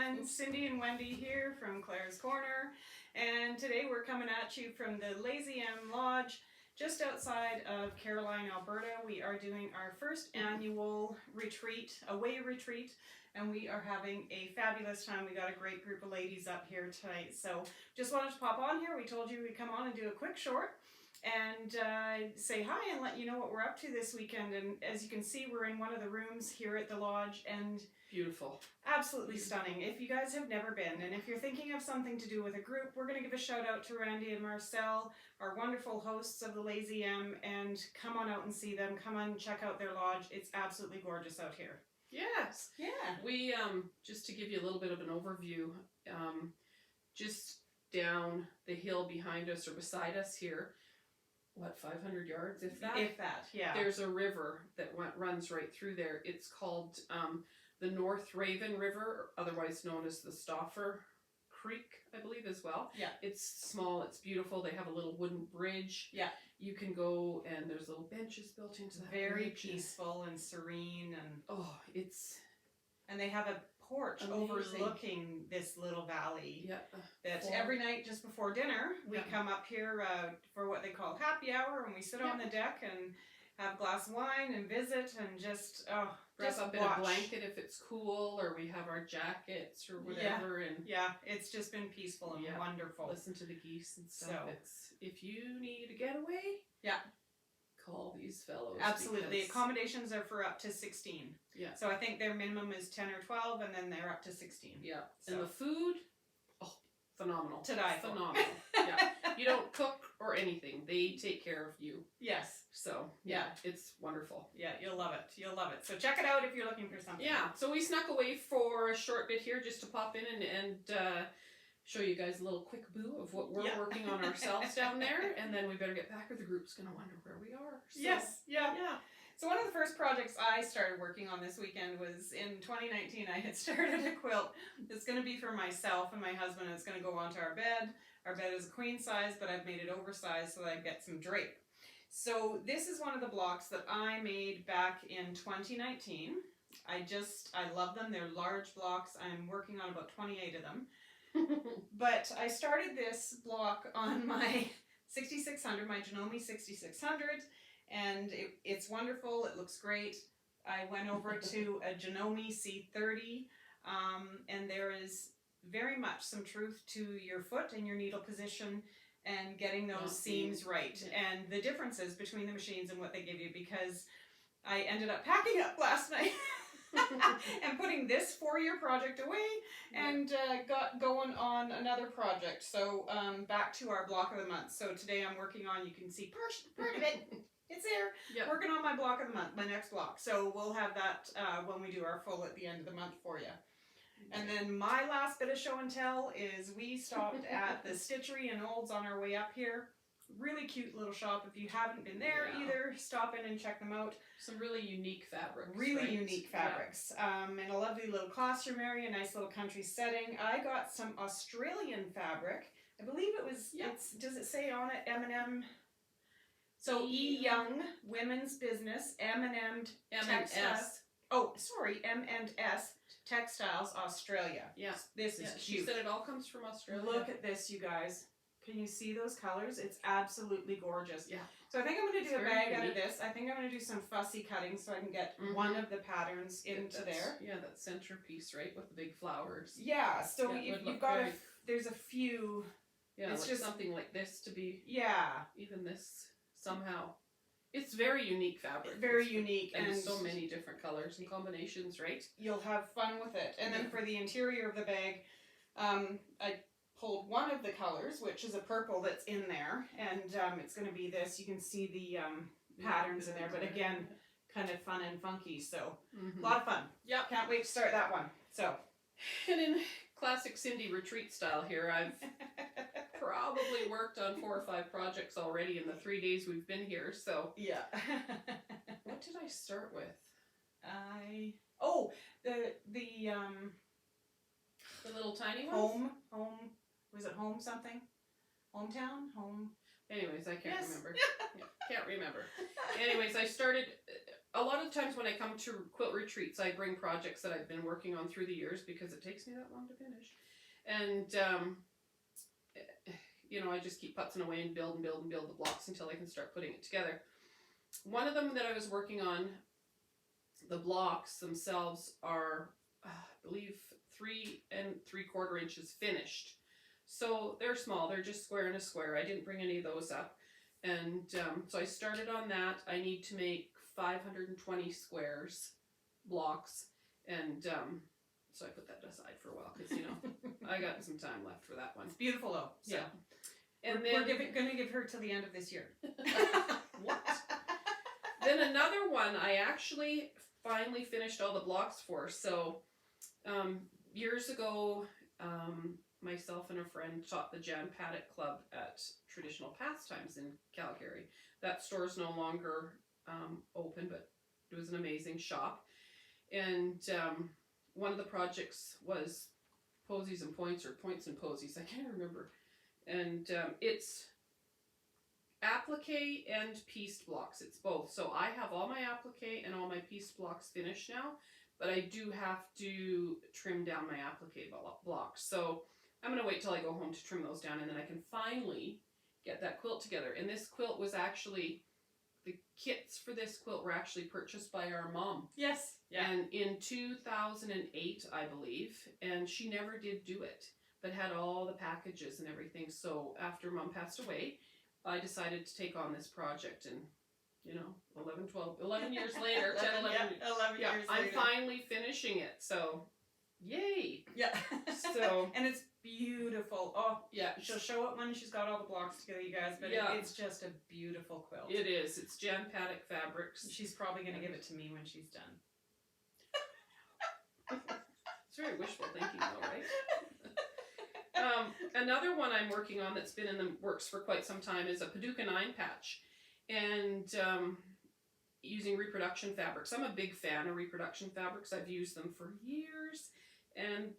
everyone, Cindy and Wendy here from Claire's Corner, and today we're coming at you from the Lazy M Lodge just outside of Caroline, Alberta. We are doing our first annual retreat, away retreat, and we are having a fabulous time. We got a great group of ladies up here tonight, so just wanted to pop on here. We told you we'd come on and do a quick short and say hi and let you know what we're up to this weekend. And as you can see, we're in one of the rooms here at the lodge, and beautiful, absolutely stunning. If you guys have never been, and if you're thinking of something to do with a group, we're going to give a shout out to Randy and Marcel, our wonderful hosts of the Lazy M, and come on out and see them. Come on, check out their lodge. It's absolutely gorgeous out here. Yes. Yeah. We just to give you a little bit of an overview, just down the hill behind us or beside us here, what, 500 yards, if that? If that, yeah. There's a river that runs right through there. It's called the North Raven River, otherwise known as the Stauffer Creek, I believe, as well. Yeah. It's small, it's beautiful. They have a little wooden bridge. Yeah. You can go, and there's little benches built into that Very bridge. peaceful and serene, and and they have a porch amazing. overlooking this little valley. Yeah. That every night just before dinner, we Yeah. come up here for what they call happy hour, and we sit on the deck and have a glass of wine and visit and just Wrap up in watch. a blanket if it's cool, or we have our jackets or whatever, and yeah, it's just been peaceful and wonderful. listen to the geese and stuff. So If you need a getaway, call these fellows. absolutely. because- Accommodations are for up to 16. Yeah. So I think their minimum is 10 or 12, and then they're up to 16. Yeah. So. And the food, phenomenal. To die for. Phenomenal. Yeah. You don't cook or anything. They take care of you. Yes. So, Yeah. it's wonderful. Yeah, you'll love it. You'll love it. So check it out if you're looking for something. Yeah, so we snuck away for a short bit here just to pop in and show you guys a little quick boo of what we're working on ourselves down there, and then we better get back or the group's going to wonder where we are. So, Yes. Yeah. Yeah. So one of the first projects I started working on this weekend was in 2019. I had started a quilt. It's going to be for myself and my husband. It's going to go onto our bed. Our bed is a queen size, but I've made it oversized so that I get some drape. So this is one of the blocks that I made back in 2019. I love them. They're large blocks. I'm working on about 28 of them. But I started this block on my 6600, my Janome 6600, and it's wonderful. It looks great. I went over to a Janome C30, and there is very much some truth to your foot and your needle position and getting those seams right, and the differences between the machines and what they give you, because I ended up packing up last night and putting this 4-year project away and got going on another project. So back to our block of the month. So today I'm working on, you can see part of it. It's there. Yep. Working on my block of the month, my next block. So we'll have that when we do our full at the end of the month for you. And then my last bit of show and tell is we stopped at the Stitchery in Olds on our way up here. Really cute little shop. If you haven't been there either, stop in and check them out. Some really unique fabrics. Really unique fabrics. And a lovely little classroom area, nice little country setting. I got some Australian fabric. I believe it was, does it say on it M&M? So E. Young, Women's Business, M&M Textiles. Oh, sorry, M&S Textiles, Australia. Yeah. This is She cute. said it all comes from Australia. Look at this, you guys. Can you see those colors? It's absolutely gorgeous. Yeah. So I think I'm going to do a very bag out of unique. this. I think I'm going to do some fussy cutting so I can get one of the patterns into there. Yeah, that centerpiece, right, with the big flowers. Yeah, so Yeah, it would you've look got very- there's a few. Yeah, It's like just something like this to be even this somehow. It's very unique fabric. Very It's unique, and and so many different colors and combinations, right? you'll have fun with it. And then for the interior of the bag, I pulled one of the colors, which is a purple that's in there, and it's going to be this. You can see the patterns in there, but again, kind of fun and funky, so a lot of fun. Yeah. Can't wait to start that one. So. And in classic Cindy retreat style here, I've probably worked on 4 or 5 projects already in the 3 days we've been here, so. Yeah. What did I start with? The little tiny ones? Home, was it home something? Hometown? Home? Anyways, I can't Yes. remember. Can't remember. Anyways, I started a lot of times when I come to quilt retreats, I bring projects that I've been working on through the years because it takes me that long to finish. And, you know, I just keep putzing away and build the blocks until I can start putting it together. One of them that I was working on, the blocks themselves are, I believe, 3 3/4 inches finished. So they're small, they're just square and a square. I didn't bring any of those up. And so I started on that. I need to make 520 squares blocks. And so I put that aside for a while because, you know, I got some time left for that one. It's beautiful though. So. Yeah. And we're then going to give her till the end of this year. what? Then another one I actually finally finished all the blocks for. So years ago, myself and a friend taught the Jan Paddock Club at Traditional Pastimes in Calgary. That store's no longer open, but it was an amazing shop. And one of the projects was posies and points, or points and posies, I can't remember. And it's applique and pieced blocks. It's both. So I have all my applique and all my pieced blocks finished now, but I do have to trim down my applique blocks. So I'm going to wait till I go home to trim those down, and then I can finally get that quilt together. And this quilt was actually, the kits for this quilt were actually purchased by our mom. Yes. Yeah. And in 2008, I believe, and she never did do it, but had all the packages and everything. So after Mom passed away, I decided to take on this project, and you know, 11 years later, 10, 11, yeah, 11 yeah, years I'm later. finally finishing it. So, yay! Yeah. So, and it's beautiful. Oh, yeah, she'll show it when she's got all the blocks together, you guys. But yeah, it's just a beautiful quilt. it is. It's Jan Paddock Fabrics. She's probably going to give it to me when she's done. It's very wishful thinking, though, right? Another one I'm working on that's been in the works for quite some time is a Paducah 9 patch, and using reproduction fabrics. I'm a big fan of reproduction fabrics. I've used them for years, and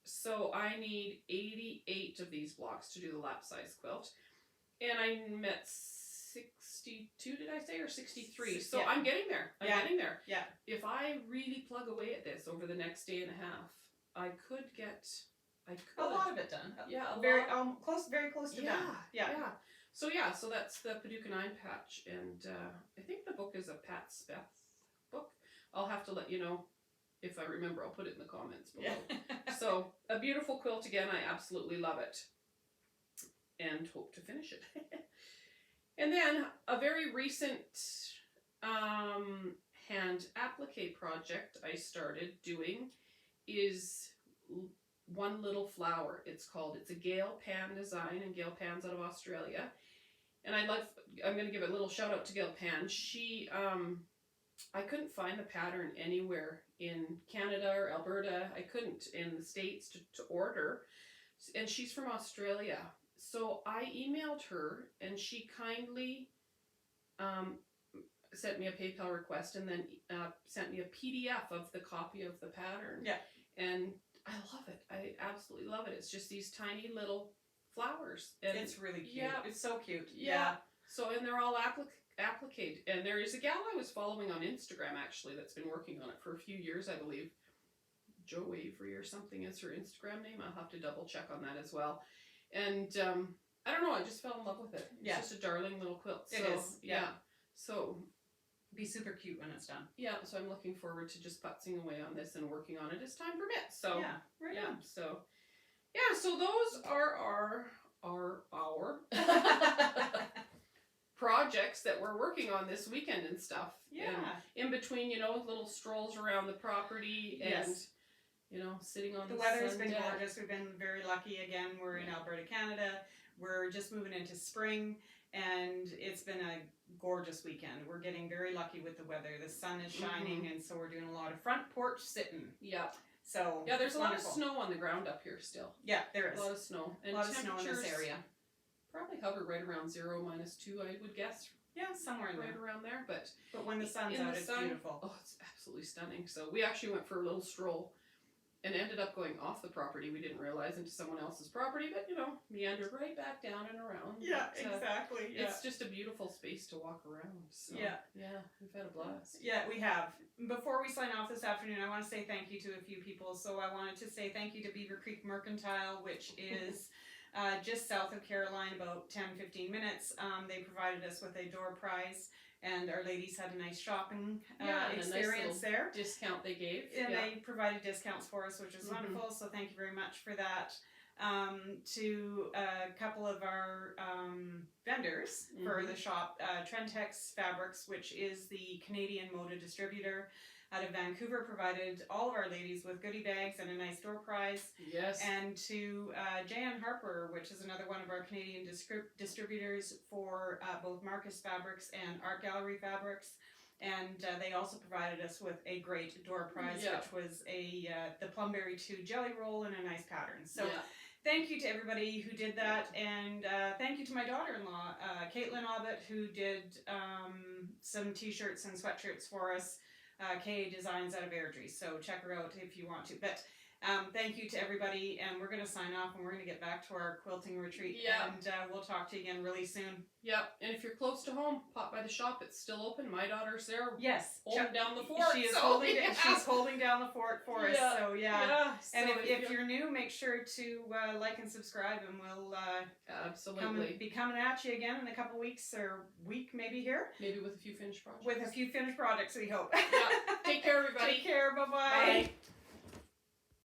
so I need 88 of these blocks to do the lap size quilt, and I'm at 62, did I say, or 63? So yeah. I'm getting there. I'm getting there. Yeah. If I really plug away at this over the next day and a half, I could get a lot of it done. Yeah, very close to done. Yeah. So that's the Paducah 9 patch, and I think the book is a Pat Speth book. I'll have to let you know if I remember. I'll put it in the comments below. Yeah. So a beautiful quilt again. I absolutely love it, and hope to finish it. And then a very recent hand applique project I started doing is One Little Flower. It's called. It's a Gail Pan design, and Gail Pan's out of Australia. And I'm going to give a little shout out to Gail Pan. She, I couldn't find the pattern anywhere in Canada or Alberta. I couldn't in the States to order. And she's from Australia. So I emailed her, and she kindly sent me a PayPal request, and then sent me a PDF of the copy of the pattern. Yeah. And I love it. I absolutely love it. It's just these tiny little flowers. And it's really cute. Yeah. It's so cute. Yeah. So, and they're all applique. And there is a gal I was following on Instagram, actually, that's been working on it for a few years, I believe. Jo Avery or something is her Instagram name. I'll have to double check on that as well. And I don't know, I just fell in love with it. It's just a darling little quilt. It is. Yeah. So be super cute when it's done. Yeah, so I'm looking forward to just putzing away on this and working on it as time permits. So yeah, right on. So yeah, so those are our projects that we're working on this weekend and stuff. Yeah. And in between, you know, little strolls around the property and you know, sitting on the weather's sun been deck. gorgeous. We've been very lucky again. We're in Alberta, Canada. We're just moving into spring, and it's been a gorgeous weekend. We're getting very lucky with the weather. The sun is shining, and so we're doing a lot of front porch sitting. Yeah. So yeah, there's a wonderful. lot of snow on the ground up here still. Yeah, there is. A lot of snow. And a lot of snow in this area. Probably hover right around 0, -2, I would guess. Yeah, somewhere in right there. around there. But when the sun's out, it's beautiful. Oh, it's absolutely stunning. So we actually went for a little stroll and ended up going off the property. We didn't realize into someone else's property, but meandered right back down and around. Yeah, But, exactly. Yeah. It's just a beautiful space to walk around. So, Yeah. we've had a blast. Yeah, we have. Before we sign off this afternoon, I want to say thank you to a few people. So I wanted to say thank you to Beaver Creek Mercantile, which is just south of Caroline, about 10-15 minutes. They provided us with a door prize, and our ladies had a nice shopping and experience a nice there. Discount they gave. And they provided discounts for us, which is wonderful. So thank you very much for that. To a couple of our vendors for the shop, Trentex Fabrics, which is the Canadian Moda distributor out of Vancouver, provided all of our ladies with goodie bags and a nice door prize. Yes. And to Jan Harper, which is another one of our Canadian distributors for both Marcus Fabrics and Art Gallery Fabrics. And they also provided us with a great door prize, which was the Plumberry 2 jelly roll in a nice pattern. So thank you to everybody who did that, and thank you to my daughter-in-law, Caitlin Abbott, who did some t-shirts and sweatshirts for us. KA Designs out of Airdrie, so check her out if you want to. But thank you to everybody, and we're going to sign off, and we're going to get back to our quilting retreat, and we'll talk to you again really soon. Yep, and if you're close to home, pop by the shop. It's still open. My daughter's there. Yes, holding down the fort. She is she's holding down the fort for us. So and so if you're new, make sure to like and subscribe, and we'll absolutely be coming at you again in a couple weeks or week maybe here. Maybe with a few finished projects. With a few finished projects, we hope. Take care, everybody. Take care. Bye-bye. Bye.